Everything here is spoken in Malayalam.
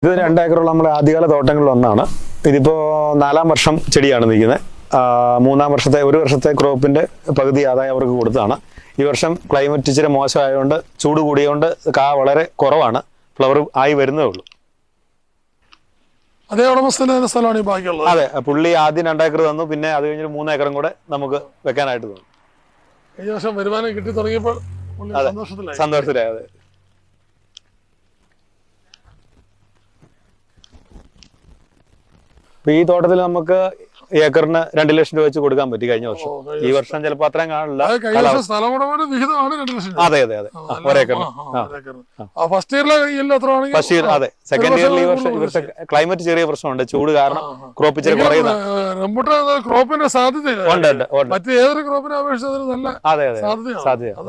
ഇത് 2 ഏക്കറുള്ള നമ്മുടെ ആദ്യകാല തോട്ടങ്ങളിൽ ഒന്നാണ്. ഇതിപ്പോൾ 4ാം വർഷം ചെടിയാണ് നിൽക്കുന്നത്. 3ാം വർഷത്തെ 1 വർഷത്തെ ക്രോപ്പിന്റെ പകുതി ആദായം അവർക്ക് കൊടുത്തതാണ്. ഈ വർഷം ക്ലൈമറ്റ് ഇച്ചിരി മോശമായതുകൊണ്ട് ചൂട് കൂടിയതുകൊണ്ട് കാ വളരെ കുറവാണ്. ഫ്ലവർ ആയി വരുന്നേ ഉള്ളൂ. അതേ ഉടമസ്ഥന്റെ സ്ഥലമാണ് ഈ ബാക്കിയുള്ളത്. അതെ, പുള്ളി ആദ്യം 2 ഏക്കർ തന്നു, പിന്നെ അത് കഴിഞ്ഞൊരു 3 ഏക്കറും കൂടെ നമുക്ക് വെക്കാനായിട്ട് തന്നു. ഈ വർഷം വരുമാനം കിട്ടി തുടങ്ങിയപ്പോൾ സന്തോഷത്തിലായി. അതെ. ഈ തോട്ടത്തിൽ നമുക്ക് ഏക്കറിന് 2 ലക്ഷം രൂപ വെച്ച് കൊടുക്കാൻ പറ്റി കഴിഞ്ഞ വർഷം. ഈ വർഷം ചിലപ്പോൾ അത്രയും കാണില്ല. അതെ അതെ അതെ, ഫസ്റ്റ് ഇയർ. അതെ, സെക്കൻഡ് ഇയറിൽ ഈ വർഷം ക്ലൈമറ്റ് ചെറിയ പ്രശ്നമുണ്ട്. ചൂട് കാരണം ക്രോപ്പ് ഇച്ചിരി കുറയുന്നത്. ക്രോപ്പിന്റെ സാധ്യത ഉണ്ട്. മറ്റേതൊരു ക്രോപ്പിനെ അപേക്ഷിച്ച് നല്ല സാധ്യത.